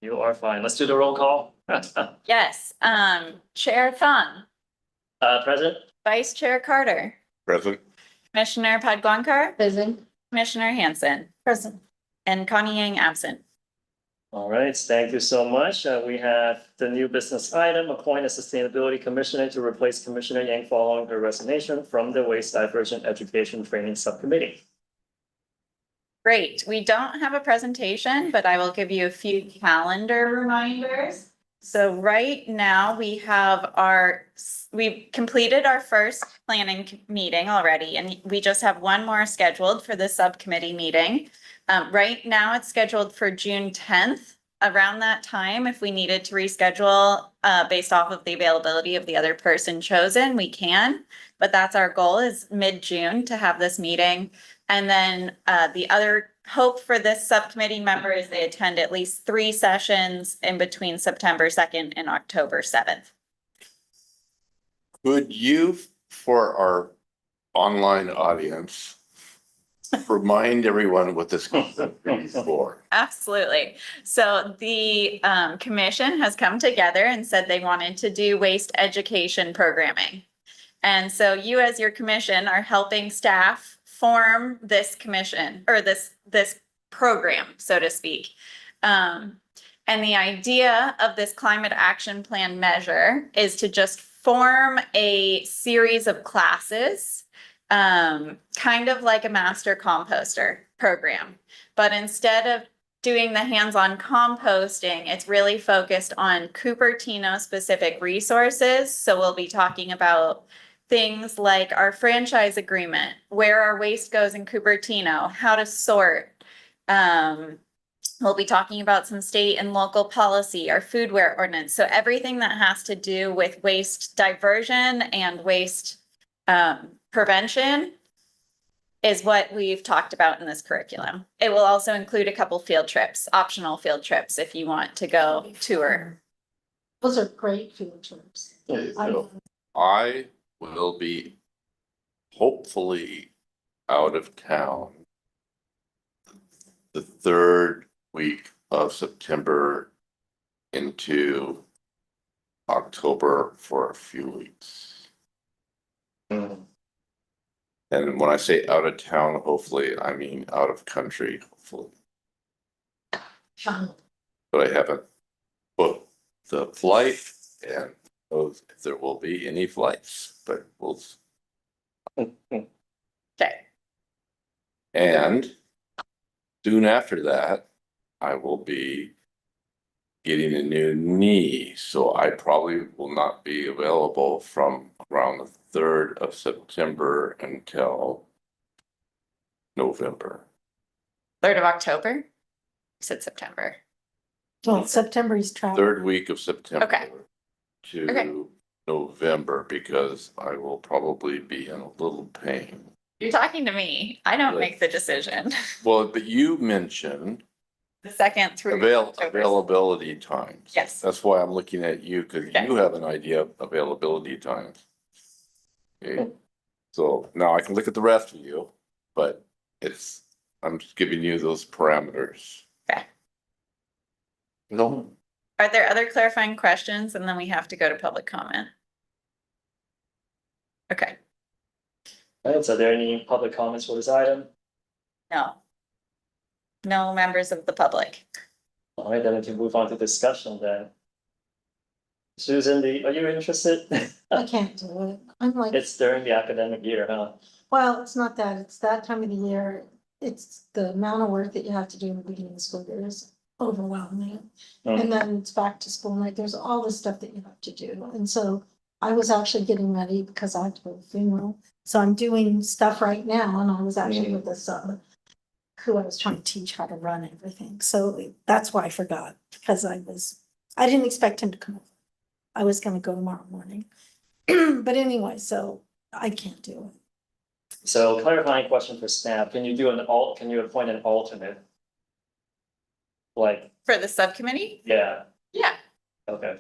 You are fine. Let's do the roll call. Yes, Chair Thun, Present? Vice Chair Carter, Present. Commissioner Padguankar, Present. Commissioner Hanson, Present. and Connie Yang absent. All right, thank you so much. We have the new business item, appoint a sustainability commissioner to replace Commissioner Yang following her resignation from the Waste Diversion Education Training Subcommittee. Great. We don't have a presentation, but I will give you a few calendar reminders. So right now we've completed our first planning meeting already, and we just have one more scheduled for the subcommittee meeting. Right now it's scheduled for June 10th. Around that time, if we needed to reschedule based off of the availability of the other person chosen, we can. But that's our goal, is mid-June to have this meeting. And then the other hope for this subcommittee member is they attend at least 3 sessions in between September 2nd and October 7th. Could you, for our online audience, remind everyone what this is for? Absolutely. So the commission has come together and said they wanted to do waste education programming. And so you, as your commission, are helping staff form this commission, or this program, so to speak. And the idea of this climate action plan measure is to just form a series of classes, kind of like a master composter program. But instead of doing the hands-on composting, it's really focused on Cupertino specific resources. So we'll be talking about things like our franchise agreement, where our waste goes in Cupertino, how to sort. We'll be talking about some state and local policy, our foodware ordinance. So everything that has to do with waste diversion and waste prevention is what we've talked about in this curriculum. It will also include a couple field trips, optional field trips, if you want to go tour. Those are great field trips. I will be hopefully out of town the 3rd week of September into October for a few weeks. Mm. And when I say out of town, hopefully, I mean out of country, hopefully. But I haven't booked the flight and knows if there will be any flights, but we'll. Okay. And soon after that, I will be getting a new knee, so I probably will not be available from around the 3rd of September until November. 3rd of October? You said September. Well, September is travel. 3rd week of September. Okay. To Okay. November, because I will probably be in a little pain. You're talking to me. I don't Right. make the decision. Well, but you mentioned The 2nd through October. availability times. Yes. That's why I'm looking at you, because Okay. you have an idea of availability times. Okay, so now I can look at the rest of you, but I'm just giving you those parameters. Okay. No, Are there other clarifying questions? And then we have to go to public comment. Okay, All right, so are there any public comments for this item? no. No members of the public. All right, then we can move on to discussion then. Susan, are you interested? I can't do it. I'm like, It's during the academic year, huh? well, it's not that, it's that time of the year. It's the amount of work that you have to do in the beginning of the school year is overwhelming. Mm. And then it's back to school, like there's all this stuff that you have to do. And so I was actually getting ready because I had to go to the funeral. So I'm doing stuff right now, and I was actually with this who I was trying to teach how to run everything. So that's why I forgot, because I didn't expect him to come over. I was gonna go tomorrow morning. But anyway, so I can't do it. So clarifying question for staff, can you appoint an alternate? Like, For the subcommittee? yeah, Yeah. okay.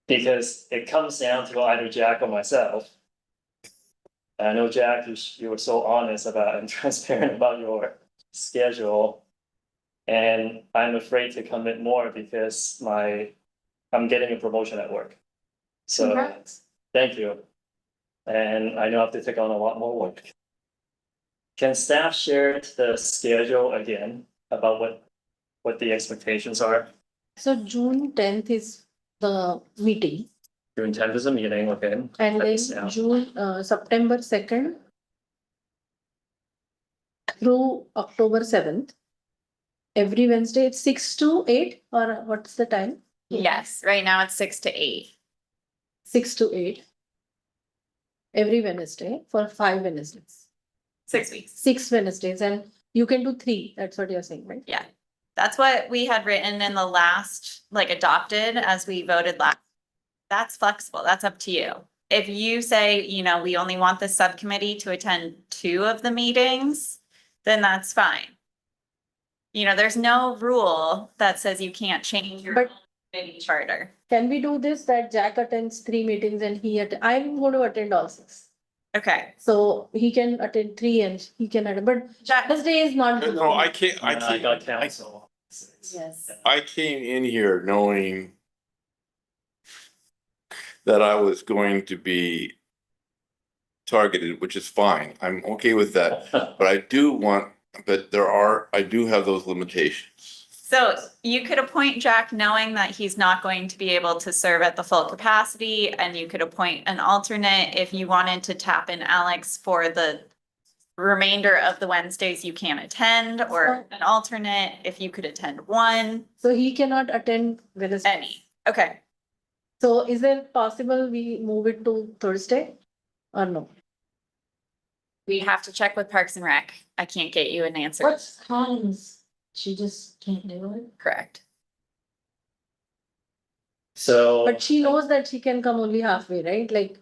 Because it comes down to either Jack or myself. And I know, Jack, you were so honest about and transparent about your schedule. And I'm afraid to commit more because I'm getting a promotion at work. So, Congrats. thank you. And I know I have to take on a lot more work. Can staff share the schedule again about what the expectations are? So June 10th is the meeting, June 10th is a meeting, okay? and That's- then yeah. September 2nd through October 7th. Every Wednesday, it's 6 to 8, or what's the time? Yes, right now it's 6 to 8. 6 to 8. Every Wednesday for 5 Wednesdays. 6 weeks. 6 Wednesdays, and you can do 3. That's what you're saying, right? Yeah. That's what we had written in the last, like adopted as we voted last. That's flexible. That's up to you. If you say, you know, we only want the subcommittee to attend 2 of the meetings, then that's fine. You know, there's no rule that says you can't change your But- committee charter. Can we do this, that Jack attends 3 meetings and I'm going to attend all 6. Okay. So he can attend 3 and he can attend, but Jack, Thursday is not. good. No, I can't, I I got can't, counsel. Yes. I came in here knowing that I was going to be targeted, which is fine. I'm okay with that. But I do have those limitations. So you could appoint Jack knowing that he's not going to be able to serve at the full capacity, and you could appoint an alternate if you wanted to tap in Alex for the remainder of the Wednesdays you can't attend, or an alternate if you could attend one, So he cannot attend Wednesday. any. Okay. So is it possible we move it to Thursday or no? We have to check with Parks and Rec. I can't get you an answer. What's times? She just can't do it. Correct. So. But she knows that she can come only halfway, right? Like,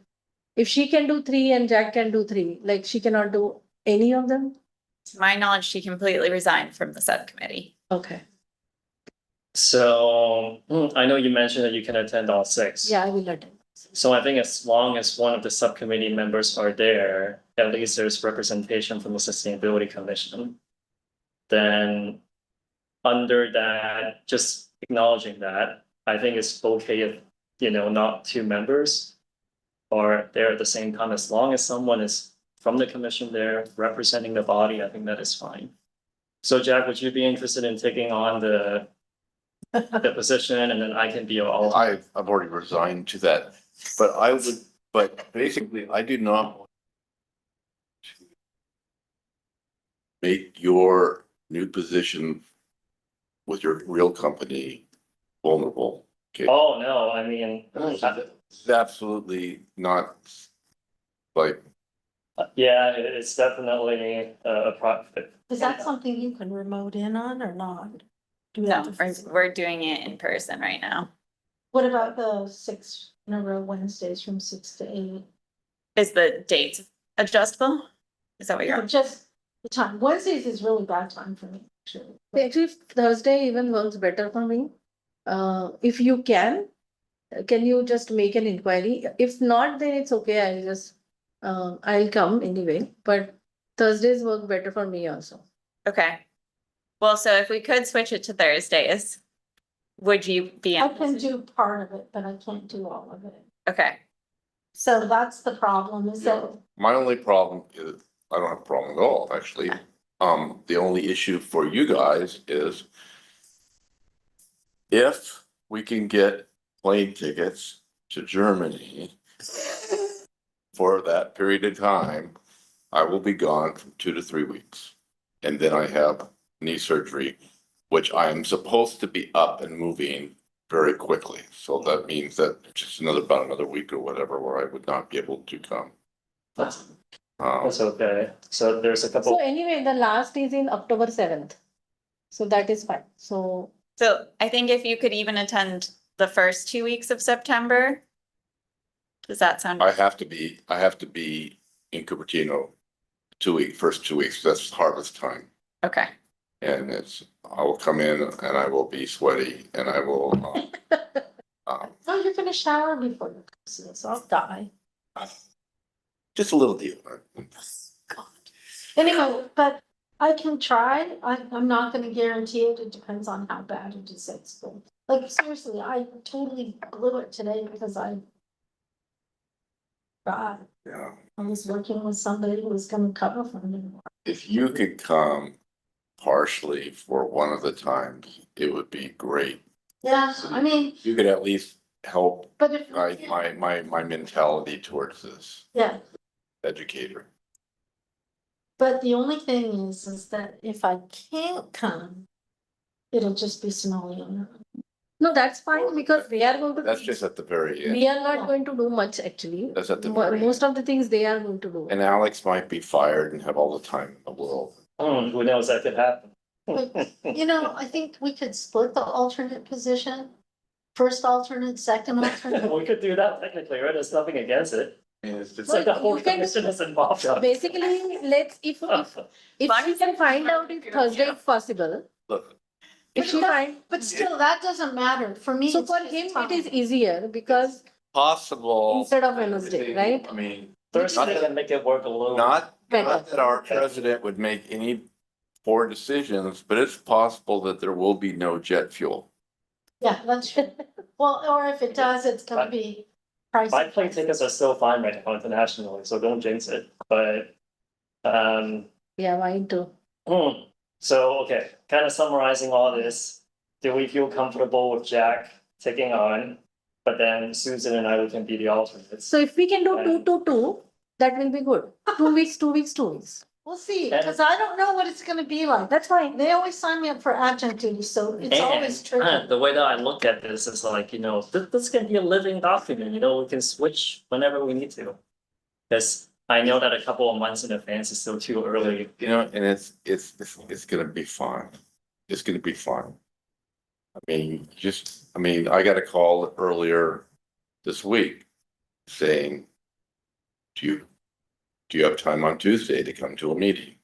if she can do 3 and Jack can do 3, like she cannot do any of them? To my knowledge, she completely resigned from the subcommittee. Okay, So, I know you mentioned that you can attend all 6. yeah, I will attend. So I think as long as one of the subcommittee members are there, at least there's representation from the Sustainability Commission. Then under that, just acknowledging that, I think it's okay if, not 2 members are there at the same time, as long as someone is from the commission there representing the body, I think that is fine. So Jack, would you be interested in taking on the position, and then I can be all. I've already resigned to that, but basically, I do not want to make your new position with your real company vulnerable. Okay, Oh, no, I mean, it's absolutely not like, yeah, it's definitely a profit. Is that something you can remote in on or not? Do we No, have to- we're doing it in person right now. What about the 6 in a row Wednesdays from 6 to 8? Is the date adjustable? Is that what you're? Just the time. Wednesdays is really bad time for me, actually. Actually, Thursday even works better for me. If you can you just make an inquiry? If not, then it's okay. I'll come anyway, but Thursdays work better for me also. Okay. Well, so if we could switch it to Thursdays, would you be? I can do part of it, but I can't do all of it. Okay. So that's the problem, is that my only problem is, I don't have a problem at all, actually. The only issue for you guys is if we can get plane tickets to Germany for that period of time, I will be gone from 2 to 3 weeks. And then I have knee surgery, which I am supposed to be up and moving very quickly. So that means that just about another week or whatever, where I would not be able to come. That's Um, okay. So there's a so couple, anyway, the last is in October 7th. So that is fine. So So I think if you could even attend the first 2 weeks of September. Does that sound? I have to be in Cupertino first 2 weeks. That's harvest time. Okay. And I will come in and I will be sweaty and I will, oh, you're gonna shower before you come, so I'll die. just a little deal. God. Anyway, but I can try, I'm not gonna guarantee it, it depends on how bad it is at school. Like seriously, I totally blew it today because I Yeah. was working with somebody who was gonna cover for me. If you could come partially for one of the times, it would be great. Yeah, I mean, You could at least help but if. guide my mentality towards this Yeah, educator. but the only thing is that if I can't come, it'll just be snowy on it. No, that's fine because they are going to. That's just at the very end. We are not Yeah. going to do much actually. That's at the very Most of the things they are going to do. And Alex might be fired and have all the time in the world. Who knows, that could happen. You know, I think we could split the alternate position. First alternate, second alternate. We could do that technically, right? There's nothing against it. It's It's like the Well, whole you can- commission is involved. on it. Basically, let's, if we can find out if Thursday is possible, Look, if we find. But still, that doesn't matter. For me. So it's for just him, time. it is easier because possible. instead of Wednesday, right? I mean, Thursday gonna make it work a little. not Better. that our president would make any poor decisions, but it's possible that there will be no jet fuel. Yeah, that's true. Well, or if it does, it's gonna be pricey. My plane tickets are still fine right now internationally, so don't jinx it, but, Yeah, mine too. so, okay, kind of summarizing all this. Do we feel comfortable with Jack taking on, but then Susan and I, we can be the alternates? So if we can do 2-2-2, that will be good. 2 weeks, 2 weeks, 2 weeks. We'll see, cause I don't know what it's gonna be like. That's fine. They always sign me up for adjunct duty, so it's always tricky. The way that I look at this is like, this can be a living document, we can switch whenever we need to. Cause I know that a couple of months in advance is still too early. And it's gonna be fine. It's gonna be fine. I got a call earlier this week saying, do you have time on Tuesday to come to a meeting?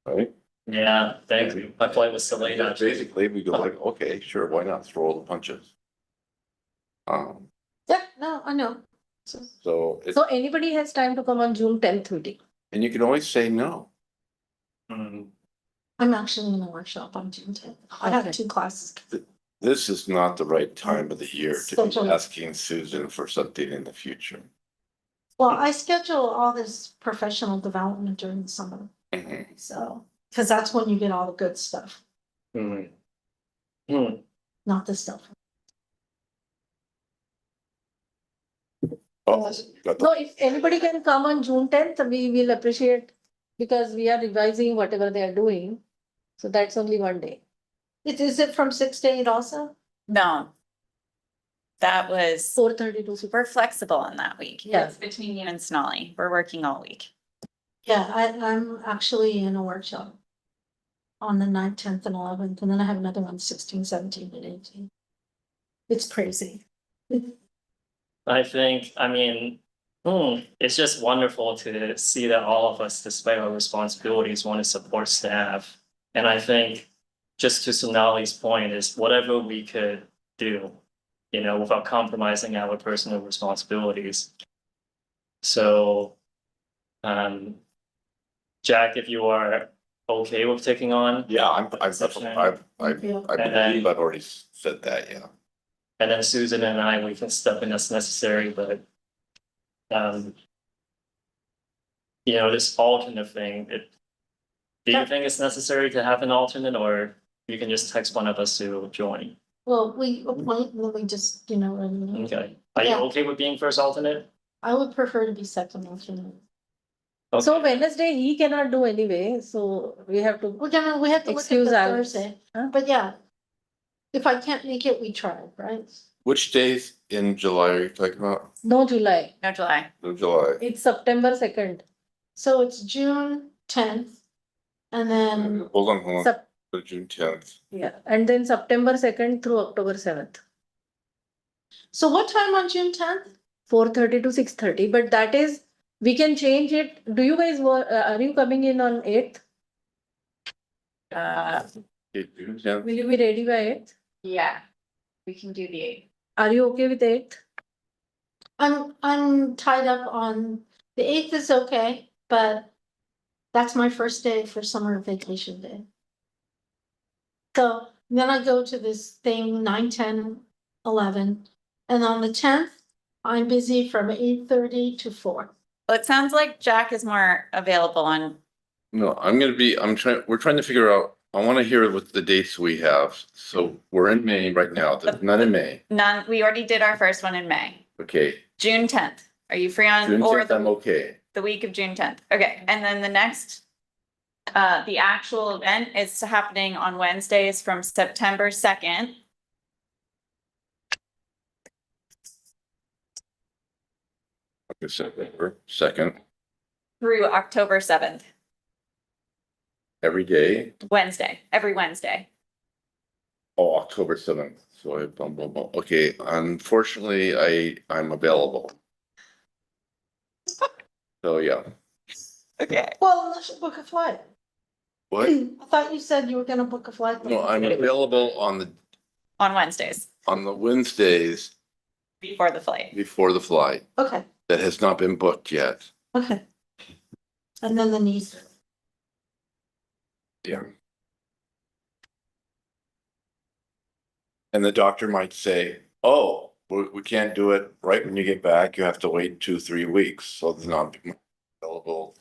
Right? Yeah, thank you. My flight was delayed Yeah, actually. basically, we go like, okay, sure, why not throw all the punches? Yeah, no, I know. So it's, So anybody has time to come on June 10th meeting. and you can always say no. Mm, I'm actually in a workshop on June 10th. I have Okay. 2 classes. This is not the right time of the year to be Schedule. asking Susan for something in the future. Well, I schedule all this professional development during the summer, so, cause that's when you get all the good stuff, mm. Mm. not the stuff. Oh, got the- No, if anybody can come on June 10th, we will appreciate because we are revising whatever they are doing. So that's only one day. Is it from 6 to 8 also? No. That was, 4:30 to 6. we're flexible in that week. Yeah. It's between you and Sonali. We're working all week. Yeah, I'm actually in a workshop on the 9th, 10th and 11th, and then I have another one 16, 17 and 18. It's crazy. I think, it's just wonderful to see that all of us, despite our responsibilities, want to support staff. And I think, just to Sonali's point, is whatever we could do, without compromising our personal responsibilities. So, Jack, if you are okay with taking on. Yeah, I Thank you. believe I've already said that, yeah. And then Susan and I, we can step in as necessary, but. This alternate thing, do you think it's necessary to have an alternate, or you can just text one of us to join? Well, we appoint, and then we just, Okay, are you Yeah. okay with being first alternate? I would prefer to be second alternate. So Okay. Wednesday, he cannot do anyway, so we have to. We have to look at Excuse the Alex. Thursday, Huh? but yeah. If I can't make it, we try, right? Which days in July are you talking about? No July, No July. No, July. it's September 2nd. So it's June 10th. And then, Hold on, Sep- for June 10th. Yeah, and then September 2nd through October 7th. so what time on June 10th? 4:30 to 6:30, but that is, we can change it. Do you guys, are you coming in on 8th? Okay, June 10th. Will you be ready by 8th? Yeah. We can do the 8th. Are you okay with 8th? I'm tied up on, the 8th is okay, but That's my first day for summer vacation day. So then I go to this thing 9, 10, 11, and on the 10th, I'm busy from 8:30 to 4. Well, it sounds like Jack is more available on, No, we're trying to figure out, I want to hear what the dates we have. So we're in May right now, there's none in May. none, we already did our first one in May, Okay, June 10th. Are you free on, June or 10th, I'm okay. the week of June 10th? Okay, and then the next, the actual event is happening on Wednesdays from September 2nd. Okay, September 2nd, Through October 7th, every day. Wednesday, every Wednesday. Oh, October 7th. So okay, unfortunately, I'm available. So, yeah. Okay. Well, unless you book a flight. What? I thought you said you were gonna book a flight. No, I'm available On Wednesdays, on the Wednesdays before the flight. before the flight. Okay, That has not been booked yet. okay. And then the knees. Yeah. And the doctor might say, oh, we can't do it right when you get back. You have to wait 2-3 weeks. So it's not available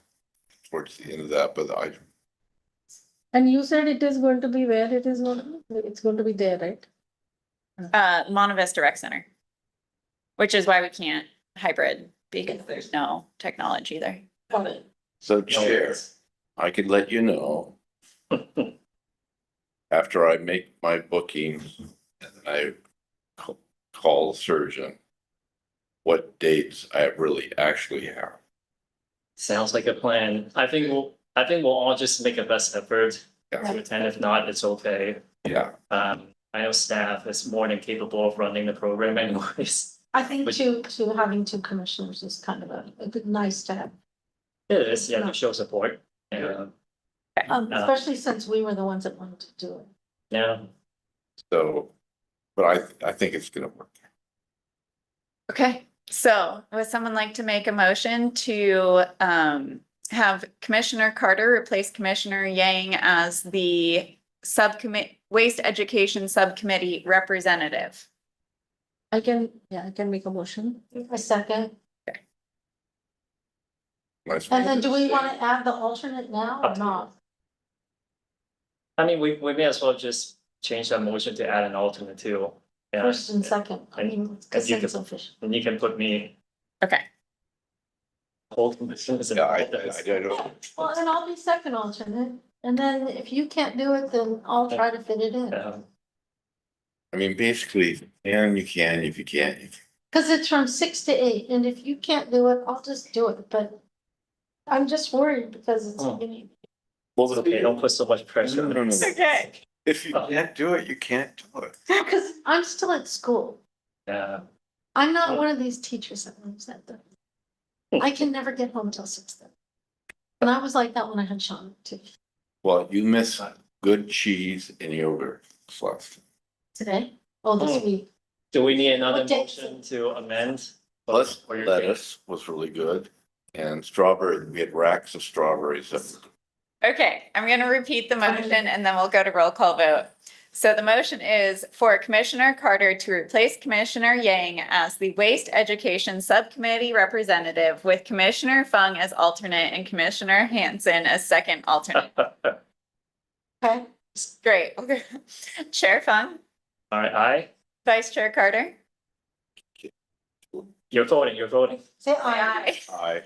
towards the end of that, but And you said it is going to be where it is going to be? It's going to be there, right? Monte Vista Rec Center. Which is why we can't hybrid, because there's no technology there. Got it. so chair, I could let you know after I make my bookings and I call the surgeon what dates I really actually have. Sounds like a plan. I think we'll all just make a best effort Yeah. to attend. If not, it's okay. Yeah, I know staff is more than capable of running the program anyways. I think But- to having two commissioners is kind of a good, nice to have. It is, yeah, to show support. Yeah, Especially since we were the ones that wanted to do it. yeah. so, but I think it's gonna work. Okay, so would someone like to make a motion to have Commissioner Carter replace Commissioner Yang as the Waste Education Subcommittee representative? I can make a motion. A second. Nice. And then do we want to add the alternate now or not? I mean, we may as well just change that motion to add an alternate too. Yeah, First and second, I mean, because you it's could- official. and you can put me Okay, whole commission as an Yeah, I alternate. don't. Well, and I'll be second alternate, and then if you can't do it, then I'll try to fit it in. I mean, basically, you can, if you can't, you can't. Cause it's from 6 to 8, and if you can't do it, I'll just do it, but I'm just worried because it's, Oh. you know, Well, It's okay, don't put so much pressure. No, no, no. okay. If you can't do it, you can't do it. because I'm still at school. Yeah, I'm not one of these teachers that lives at the. I can never get home till 6:30. And I was like that when I had Sean too. Well, you miss good cheese and yogurt sauce. Today, oh, this Oh. week. do we need another What day? motion to amend? Plus For your lettuce was really good. And strawberry, we had racks of strawberries. Okay, I'm gonna repeat the motion and then we'll go to roll call vote. So the motion is for Commissioner Carter to replace Commissioner Yang as the Waste Education Subcommittee representative with Commissioner Fung as alternate and Commissioner Hanson as second alternate. Okay, Great. Okay. Chair Fung, All right, aye, Vice Chair Carter. you're voting. say aye. Aye.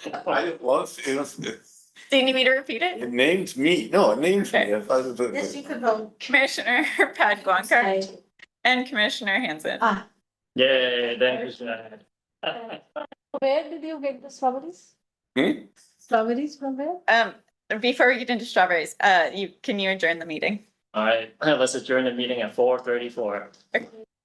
It was, Do you need me to repeat it? it names me, no, it names me. Yes, you could vote. Commissioner Pat Guankar Aye. and Commissioner Hanson. Aye. Yay, thank you. Where did you get the strawberries? Hmm? Strawberries from where? Before we get into strawberries, can you adjourn the meeting? All right, let's adjourn the meeting at 4:34.